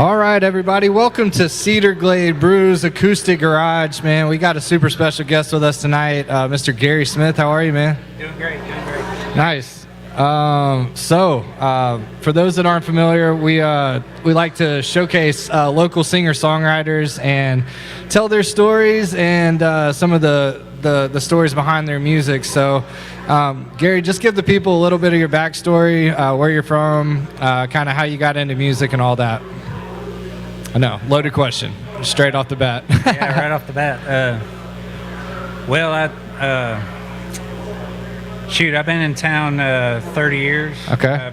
All right, everybody, welcome to Cedar, Glade, Brews, Acoustic Garage, man. We got a super special guest with us tonight, Mr. Gary Smith. How are you, man? Doing great. Nice. For those that aren't familiar, we like to showcase local singer-songwriters and tell their stories and some of the stories behind their music. So, Gary, just give the people a little bit of your backstory, where you're from, kind of how you got into music and all that. I know, loaded question, straight off the bat. Yeah, right off the bat. I've been in town 30 years. Okay.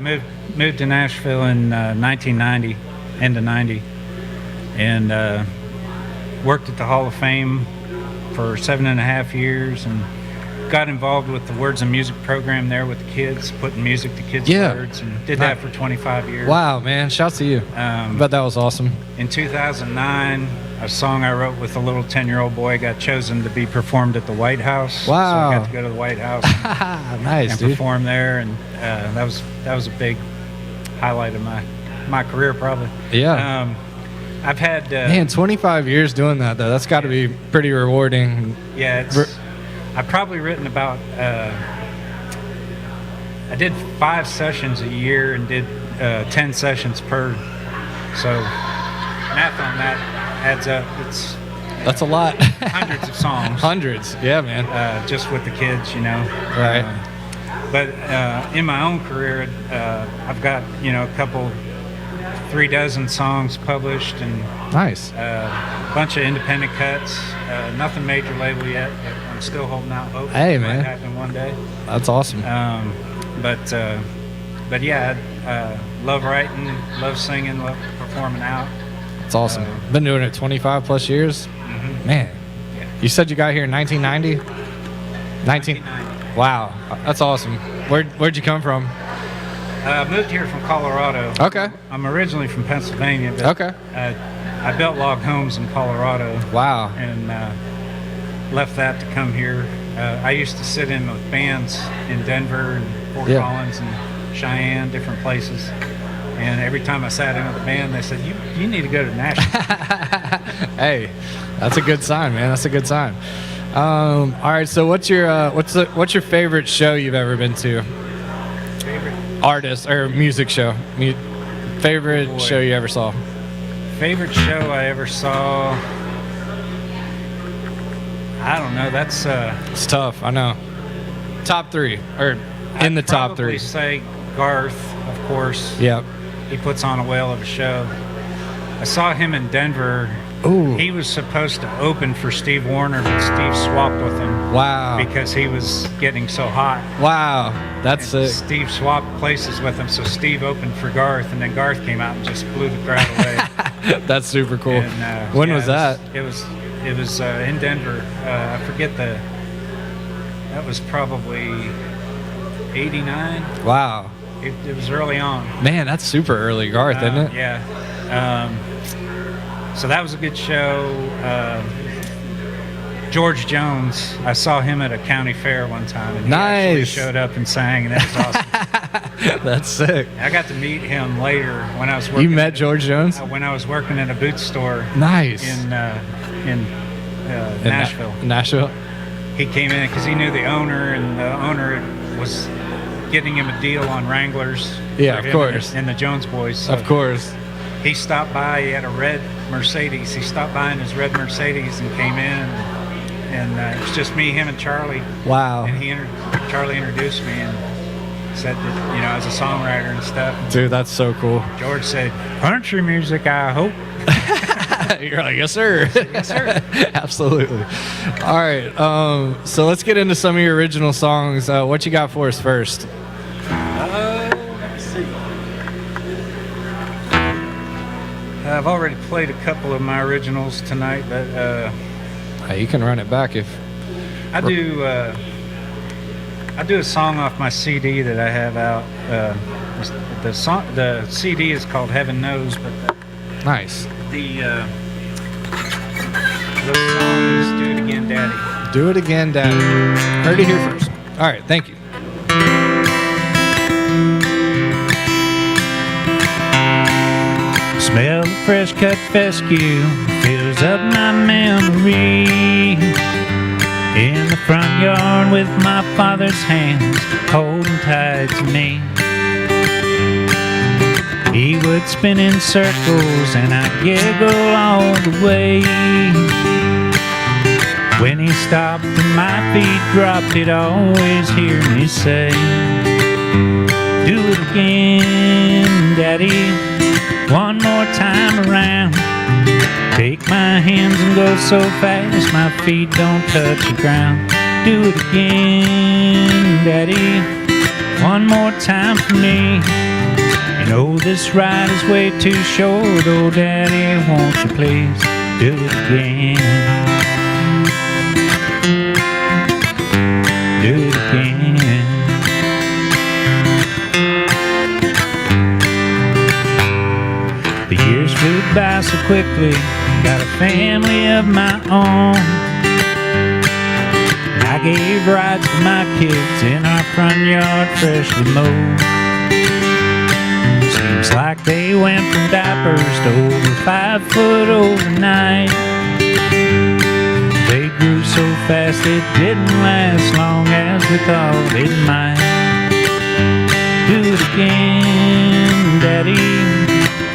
Moved to Nashville in 1990, end of 90, and worked at the Hall of Fame for 7.5 years, and got involved with the Words and Music program there with the kids, putting music to kids' words, and did that for 25 years. Wow, man, shouts to you. But that was awesome. In 2009, a song I wrote with a little 10-year-old boy got chosen to be performed at the White House. Wow. So I got to go to the White House nice, and dude. perform there, and that was a big highlight of my career, probably. Yeah. I've had man, 25 years doing that, though. That's got to be pretty rewarding. Yeah, I've probably written about I did 5 sessions a year and did 10 sessions per, so math on that adds up. That's a lot. Hundreds of songs. Hundreds, yeah, man. Just with the kids, you know. Right. But in my own career, I've got, a couple, 3 songs published, and Nice. a bunch of independent cuts. Nothing major label yet, but I'm still holding out hope. Hey, it man. might happen one day. That's awesome. But yeah, love writing, love singing, love performing out. It's awesome. Been doing it 25 plus years. Mm-hmm. Man, Yeah. you said you got here in 1990? 1990. Wow, that's awesome. Where'd you come from? I moved here from Colorado. Okay. I'm originally from Pennsylvania, but Okay. I built log homes in Colorado. Wow. And left that to come here. I used to sit in with bands in Denver and Fort Collins and Cheyenne, different places. And every time I sat in with a band, they said, "You need to go to Nashville." Hey, that's a good sign, man. That's a good sign. All right. So, what's your favorite show you've ever been to? Favorite Artist or music show? Favorite show you ever saw? Favorite show I ever saw? I don't know. That's It's tough. I know. Top 3 or in the top 3. I'd probably say Garth, of course. Yep. He puts on a whale of a show. I saw him in Denver. Ooh. He was supposed to open for Steve Wariner, but Steve swapped with him. Wow. Because he was getting so hot. Wow. That's And sick. Steve swapped places with him, so Steve opened for Garth, and then Garth came out and just blew the crowd away. That's super cool. And, when was that? It was in Denver. I forget that was probably 89. Wow. It was early on. Man, that's super early, Garth, isn't it? Yeah. So that was a good show. George Jones, I saw him at a county fair one time, and he actually Nice. showed up and sang, and that was awesome. That's sick. I got to meet him later when I was working. You met George Jones? When I was working in a boot store. Nice. In Nashville. Nashville? He came in because he knew the owner, and the owner was getting him a deal on Wranglers. Yeah, for of him course. And the Jones boys. So Of course. he stopped by. He had a red Mercedes. He stopped by in his red Mercedes and came in, and it was just me, him, and Charlie. Wow. And Charlie introduced me and said that, I was a songwriter and stuff. Dude, that's so cool. George said, "Country music, I hope." You're like, yes, sir. Yes, sir. Absolutely. All right. So let's get into some of your original songs. What you got for us first? Let's see. I've already played a couple of my originals tonight, but You can run it back if. I do a song off my CD that I have out. The CD is called Heaven Knows, but Nice. the song is Do It Again, Daddy. Do It Again, Daddy. Heard it here first. All right. Thank you. Smell of fresh cut fescue fills up my memory. In the front yard with my father's hands holding tight to me. He would spin in circles and I'd giggle all the way. When he stopped and my feet dropped, he'd always hear me say, do it again, Daddy, one more time around. Take my hands and go so fast my feet don't touch the ground. Do it again, Daddy, one more time for me. You know this ride is way too short, oh Daddy, won't you please do it again. Do it again. The years flew by so quickly, got a family of my own. And I gave rides to my kids in our front yard freshly mowed. Seems like they went from diapers to over 5 foot overnight. They grew so fast it didn't last long as we thought it might. Do it again, Daddy,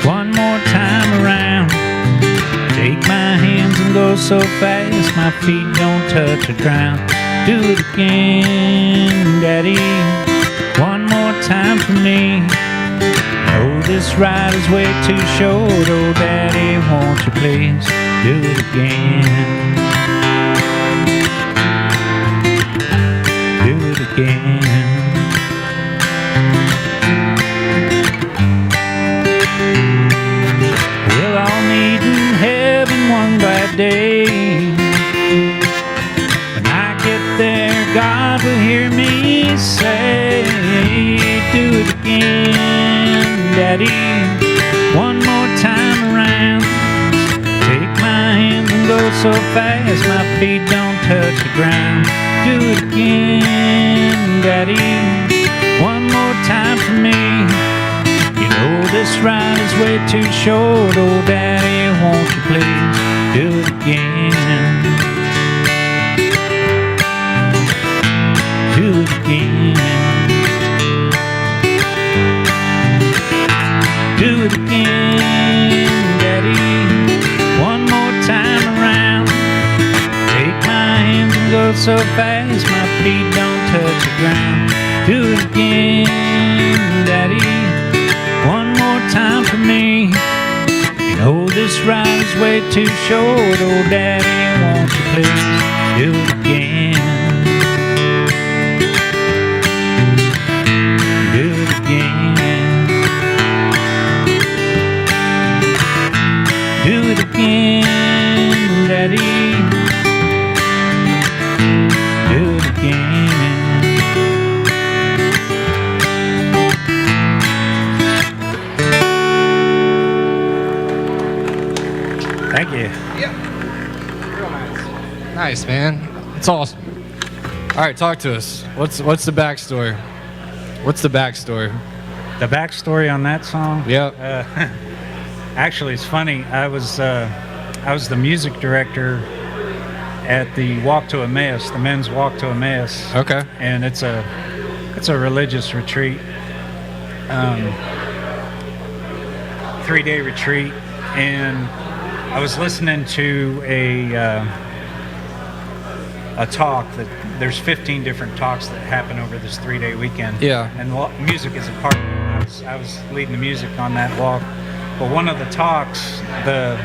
one more time around. Take my hands and go so fast my feet don't touch the ground. Do it again, Daddy, one more time for me. Oh, this ride is way too short, oh Daddy, won't you please do it again. Do it again. We'll all meet in heaven one glad day. When I get there, God will hear me say, do it again, Daddy, one more time around. Take my hands and go so fast my feet don't touch the ground. Do it again, Daddy, one more time for me. You know this ride is way too short, oh Daddy, won't you please do it again. Do it again. Do it again, Daddy, one more time around. Take my hands and go so fast my feet don't touch the ground. Do it again, Daddy, one more time for me. You know this ride is way too short, oh Daddy, won't you please do it again. Do it again. Do it again, Daddy. Do it again. Thank you. Yeah. Real nice. Nice, man. It's awesome. All right, talk to us. What's the backstory? What's the backstory? The backstory on that song? Yep. Actually, it's funny. I was the music director at the Walk to Emmaus, the men's Walk to Emmaus. Okay. And it's a religious retreat, 3-day retreat, and I was listening to a talk that there's 15 different talks that happen over this 3-day weekend. Yeah. And music is a part of it. I was leading the music on that walk. But one of the talks, it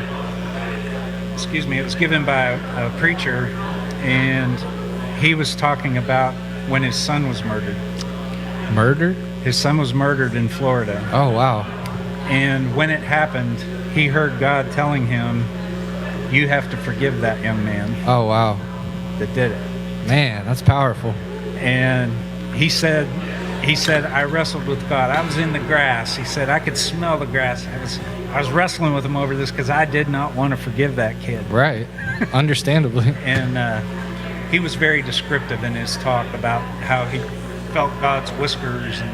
was given by a preacher, and he was talking about when his son was murdered. Murdered? His son was murdered in Florida. Oh, wow. And when it happened, he heard God telling him, you have to forgive that young man. Oh, wow. That did it. Man, that's powerful. And he said, I wrestled with God. I was in the grass. He said, I could smell the grass. I was wrestling with him over this because I did not want to forgive that kid. Right. Understandably. And he was very descriptive in his talk about how he felt God's whiskers, and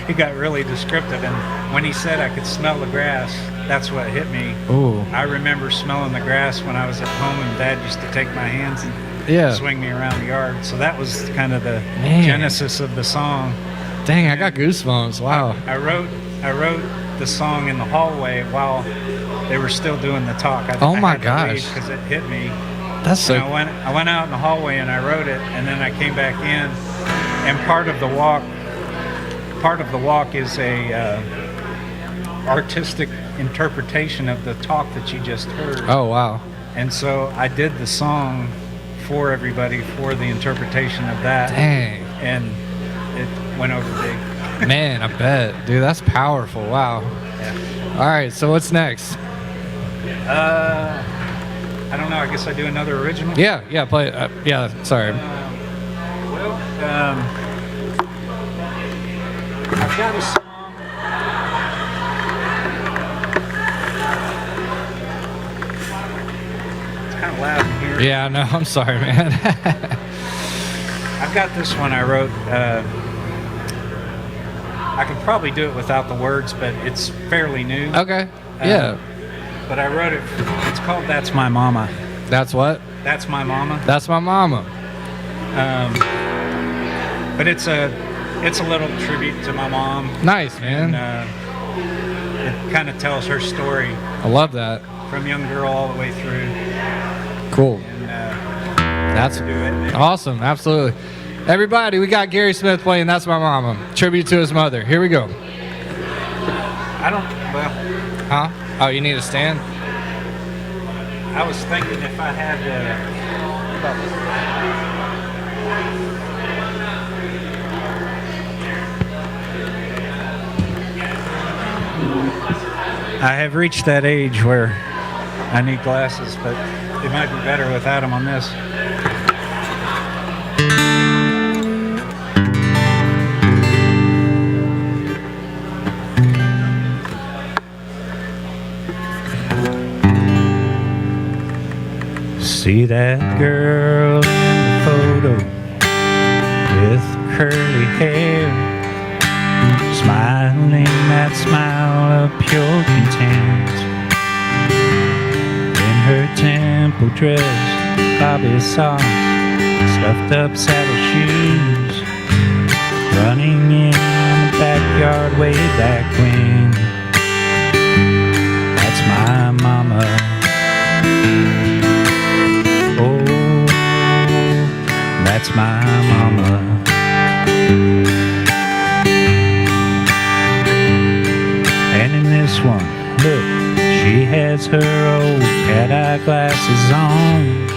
he got really descriptive. And when he said I could smell the grass, that's what hit me. Ooh. I remember smelling the grass when I was at home, and Dad used to take my hands and Yeah. swing me around the yard. So that was kind of the Man. genesis of the song. Dang, I got goosebumps. Wow. I wrote the song in the hallway while they were still doing the talk. Oh my gosh. Because it hit me. That's so. And I went out in the hallway and I wrote it, and then I came back in, and part of the walk is a artistic interpretation of the talk that you just heard. Oh wow. And so I did the song for everybody for the interpretation of that. Dang. And it went over big. Man, I bet. Dude, that's powerful. Wow. Yeah. All right, so what's next? I don't know. I guess I do another original. Yeah, play. Yeah, sorry. I've got a song. It's kind of loud in here. Yeah, I know. I'm sorry, man. I've got this one I wrote. I could probably do it without the words, but it's fairly new. Okay. Yeah. But I wrote it. It's called "That's My Mama." That's what? That's my mama. That's my mama. But it's a little tribute to my mom. Nice, man. And it kind of tells her story I love that. from young girl all the way through. Cool. And That's do it. awesome. Absolutely. Everybody, we got Gary Smith playing "That's My Mama," tribute to his mother. Here we go. Huh? Oh, you need a stand? I was thinking if I had I have reached that age where I need glasses, but it might be better without them on this. See that girl in the photo with curly hair, smiling that smile of pure content. In her temple dress, bobby socks, stuffed up saddle shoes, running in the backyard way back when. That's my mama. That's my mama. And in this one, look, she has her old cat-eye glasses on,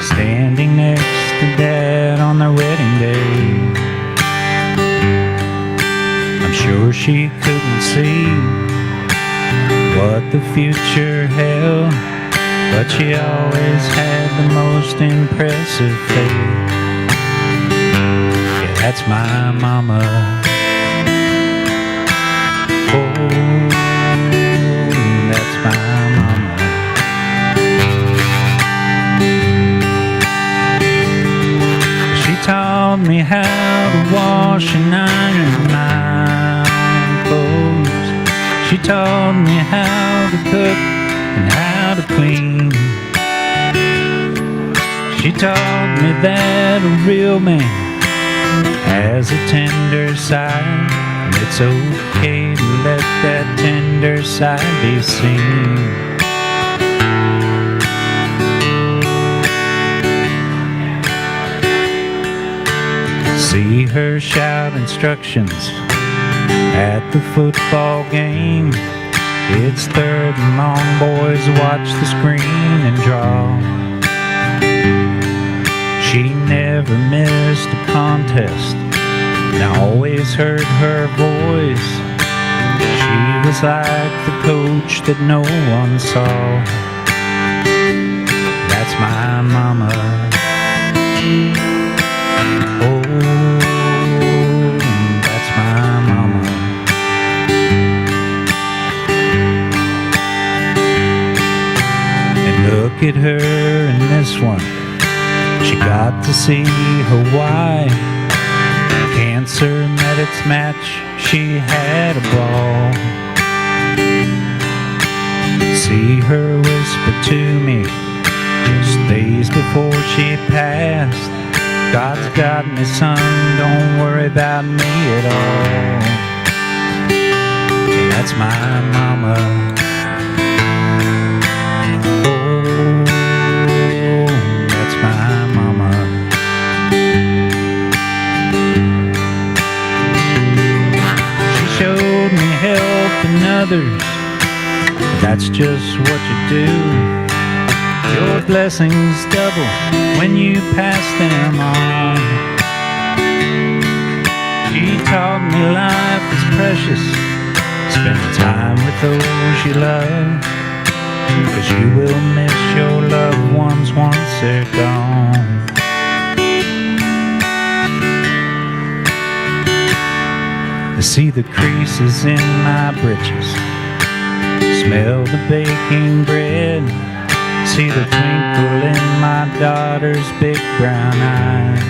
standing next to Dad on their wedding day. I'm sure she couldn't see what the future held, but she always had the most impressive faith. Yeah, that's my mama. Oh, that's my mama. She taught me how to wash and iron my clothes. She taught me how to cook and how to clean. She taught me that a real man has a tender side, and it's okay to let that tender side be seen. See her shout instructions at the football game. It's third and long, boys watch the screen and draw. She never missed a contest, and I always heard her voice. She was like the coach that no one saw. That's my mama. Oh, that's my mama. Look at her in this one. She got to see her wife. Cancer met its match. She had a ball. See her whisper to me just days before she passed. God's got me, son, don't worry about me at all. That's my mama. Oh, that's my mama. She showed me helping others. That's just what you do. Your blessings double when you pass them on. She taught me life is precious. Spend time with those you love, 'cause you will miss your loved ones once they're gone. I see the creases in my britches, smell the baking bread, see the twinkle in my daughter's big brown eyes.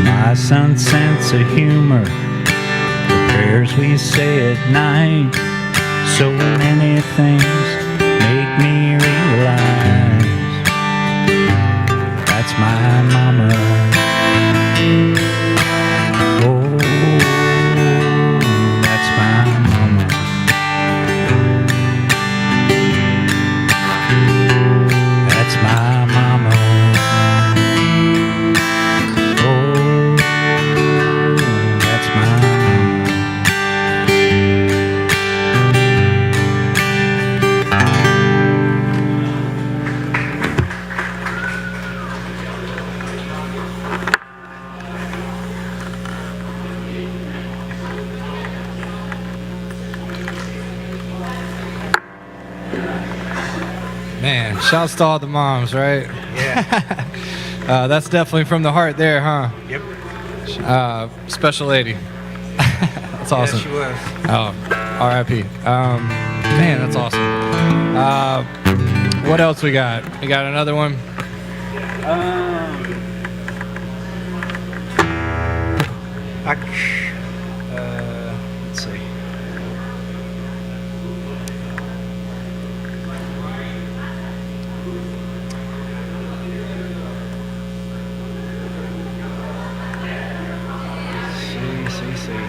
My son's sense of humor, the prayers we say at night, so many things make me realize that's my mama. Oh, that's my mama. That's my mama. Oh, that's my mama. Man, shouts to all the moms, right? Yeah. That's definitely from the heart there, huh? Yep. Special lady. That's awesome. Yeah, she was. Oh, R.I.P. Man, that's awesome. What else we got? We got another one. Let's see. See.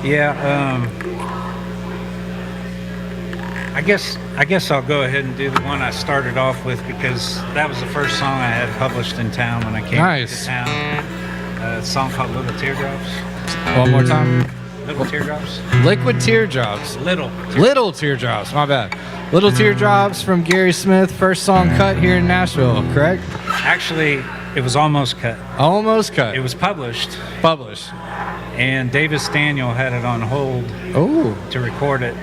Yeah, I guess I'll go ahead and do the one I started off with, because that was the first song I had published in town when I came Nice. to town. A song called Little Teardrops. One more time. Little Teardrops. Liquid Teardrops. Little. Teardrops, my bad. Little Teardrops from Gary Smith, first song cut here in Nashville, correct? Actually, it was almost cut. Almost cut. It was published, Published. and Davis Daniel had it on hold Oh. to record it.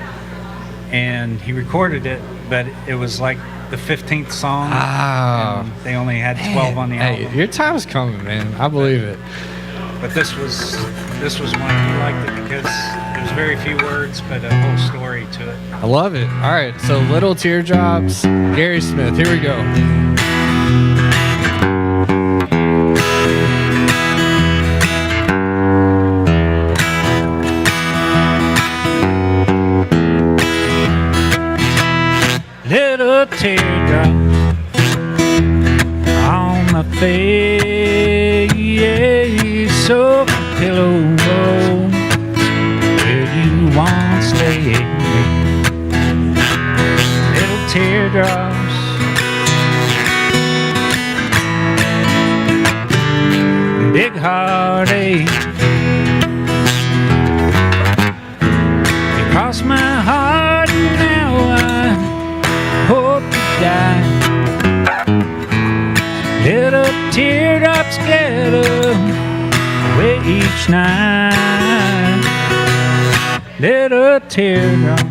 And he recorded it, but it was like the 15th song. Ah. And they only had 12 on the Hey, album. your time's coming, man. I believe it. But this was one. He liked it because there's very few words, but a whole story to it. I love it. All right, so Little Teardrops, Gary Smith. Here we go. Little teardrops on my face, so pillow where you once lay. Little teardrops, big heartache. You crossed my heart, and now I hope to die. Little teardrops gather away each night. Little teardrops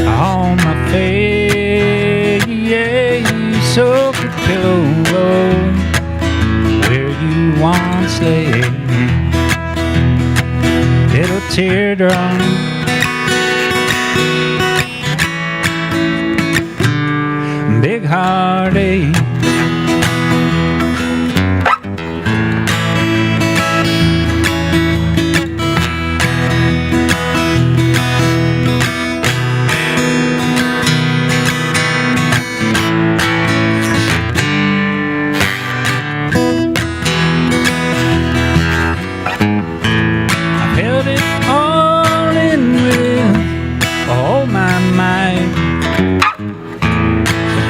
on my face. soak a pillow where you once lay. Little teardrop, big heartache.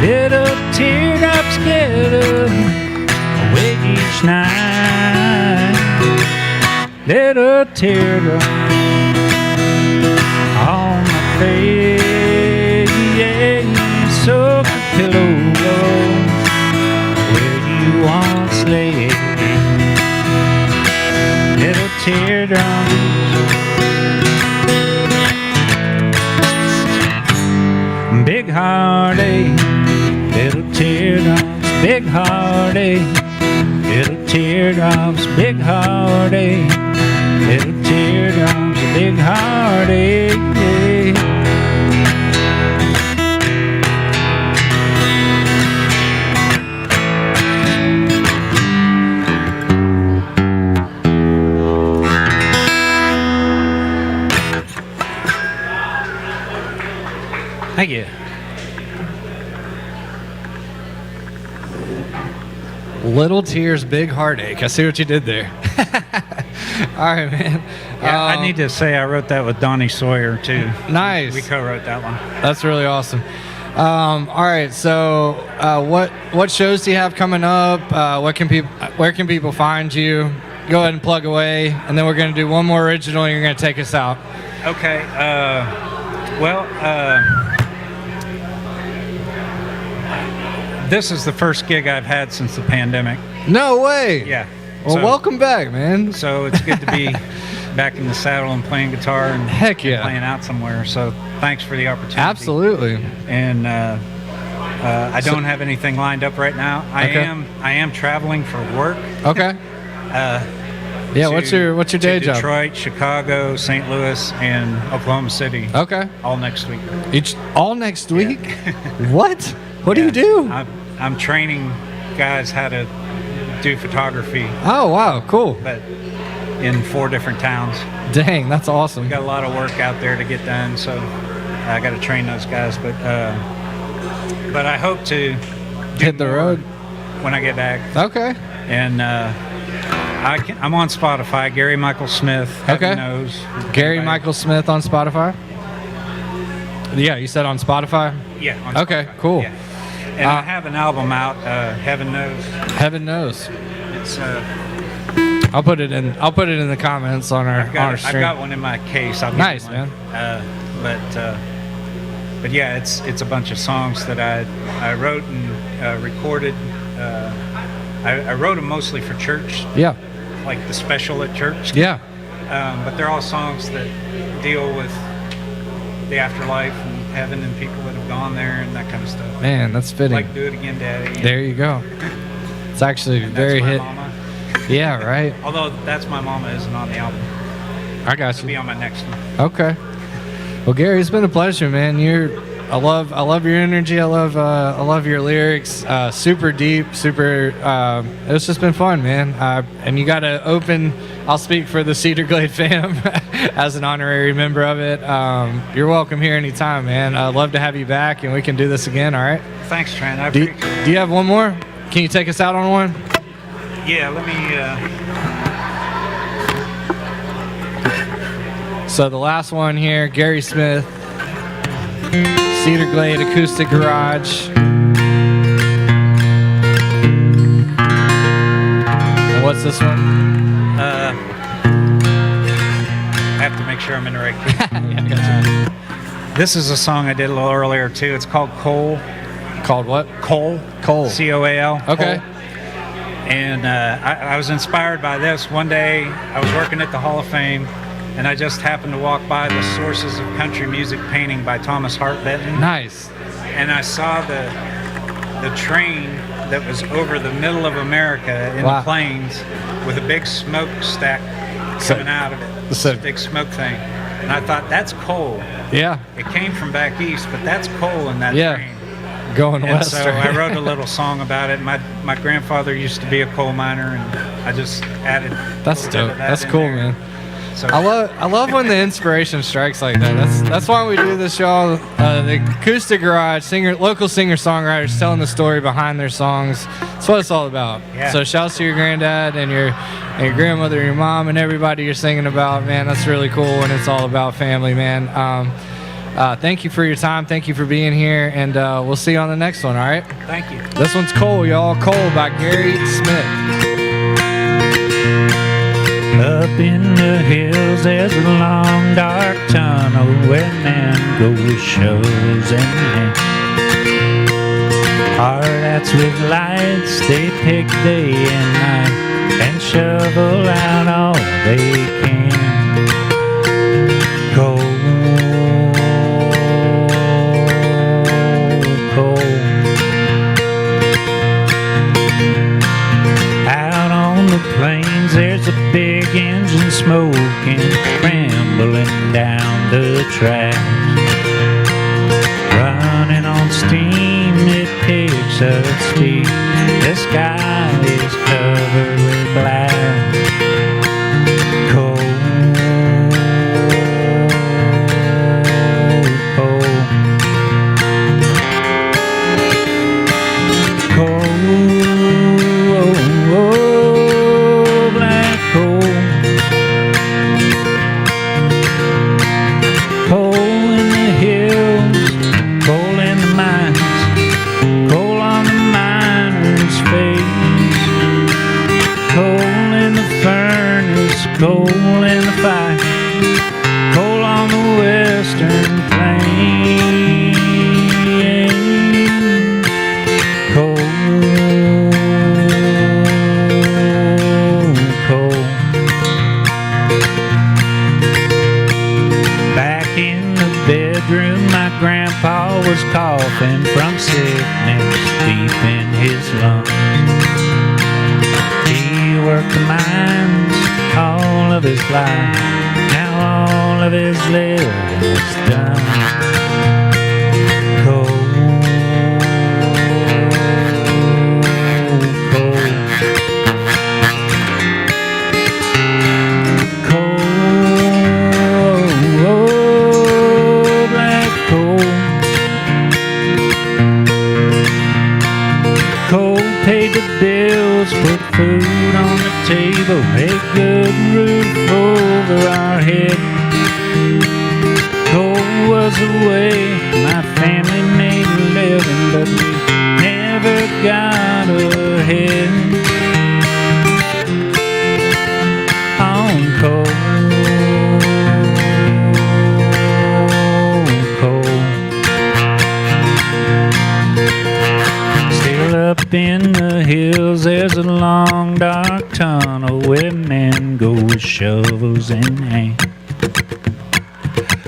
Little teardrops glitter away each night. Little teardrops on my face. Soak a pillow where you once lay. Little teardrops, big heartache. Little teardrops, big heartache. Little teardrops, big heartache. Little teardrops, big heartache. Thank you. Little Tears, Big Heartache. I see what you did there. All right, man. Yeah, I need to say I wrote that with Donnie Sawyer too. Nice. We co-wrote that one. That's really awesome. All right, so what shows do you have coming up? Where can people find you? Go ahead and plug away, and then we're going to do one more original, and you're going to take us out. Okay. This is the first gig I've had since the pandemic. No way. Yeah. Well, welcome back, man. So it's good to be back in the saddle and playing guitar and heck yeah, playing out somewhere. So thanks for the opportunity. Absolutely. And I don't have anything lined up right now. I am traveling for work. Okay. Yeah. What's your day job? Detroit, Chicago, St. Louis, and Oklahoma City. Okay. All next week. All next week? What? What do you do? I'm training guys how to do photography. Oh, wow, cool. But in 4 different towns. Dang, that's awesome. We got a lot of work out there to get done, so I got to train those guys. But I hope to hit the road when I get back. Okay. And I'm on Spotify. Gary Michael Smith. Heaven knows. Gary Michael Smith on Spotify. Yeah, you said on Spotify. Yeah. On okay. Spotify. Cool. Yeah. And I have an album out. Heaven knows. Heaven knows. It's. I'll put it in the comments on our stream. I've got one in my case. Nice, man. But yeah, it's a bunch of songs that I wrote and recorded. I wrote them mostly for church. Yeah. Like the special at church. Yeah. But they're all songs that deal with the afterlife and heaven and people that have gone there and that kind of stuff. Man, that's fitting. Like Do It Again, Daddy. There you go. It's actually very hit. Mama. Yeah, right. Although That's My Mama isn't on the album. I got It'll you. be on my next one. Okay. Well, Gary, it's been a pleasure, man. I love your energy. I love your lyrics. Super deep, super. It's just been fun, man. And you got to open. I'll speak for the Cedar Glade fam as an honorary member of it. You're welcome here anytime, man. I'd love to have you back, and we can do this again. All right. Thanks, Trent. I appreciate it. Do you have one more? Can you take us out on one? Yeah. Let me. So the last one here, Gary Smith. Cedar Glade Acoustic Garage. And what's this one? I have to make sure I'm in the right key. Yeah, I got you. This is a song I did a little earlier too. It's called Coal. Called what? Coal. Coal. C-O-A-L. Okay. Coal. And I was inspired by this. One day I was working at the Hall of Fame, and I just happened to walk by the Sources of Country Music painting by Thomas Hart Benton. Nice. And I saw the the train that was over the middle of America in Wow. the plains with a big smokestack So- coming out of it. so- This big smoke thing. And I thought, that's coal. Yeah. It came from back east, but that's coal in that Yeah. train. Going And west. so right? I wrote a little song about it. My grandfather used to be a coal miner, and I just added. That's a little bit dope. of that That's in cool, there. man. So I love when the inspiration strikes like that. That's why we do this, y'all. The Acoustic Garage, local singer-songwriters telling the story behind their songs. That's what it's all about. Yeah. So shouts to your granddad and your grandmother, and your mom, and everybody you're singing about, man. That's really cool, and it's all about family, man. Thank you for your time. Thank you for being here, and we'll see you on the next one. All right. thank you. This one's Cole, y'all. Cole by Gary Smith. Up in the hills there's a long dark tunnel where men go with shovels and hands. Hard hats with lights, they pick day and night and shovel out all they can. Cold, cold. Out on the plains there's a big engine smoking, rambling down the track. Running on steam, it picks up speed. The sky is covered with black. Cold, cold, cold, black coal. Coal in the hills, coal in the mines, coal on the miner's face. Coal in the furnace, coal in the fire, coal on the western plains. Coal, coal. Back in the bedroom, my grandpa was coughing from sickness deep in his lungs. He worked the mines all of his life. Now all of his living is done. Cold, cold. Cold, black coal. Coal paid the bills, put food on the table, a good roof over our head. Coal was the way my family made a living, but we never got ahead on coal. Still up in the hills there's a long dark tunnel where men go with shovels in hand.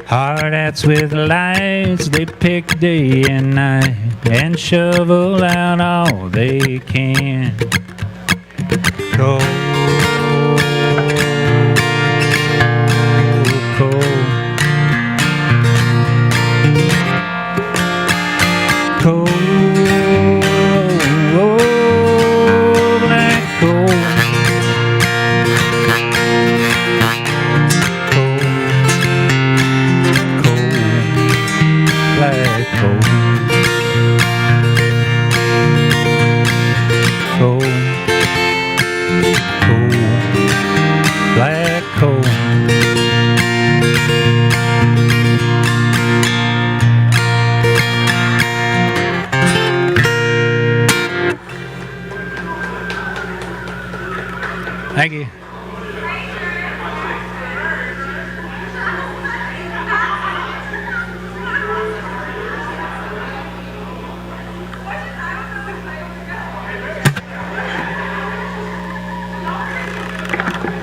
Hard hats with lights, they pick day and night and shovel out all they can. Coal,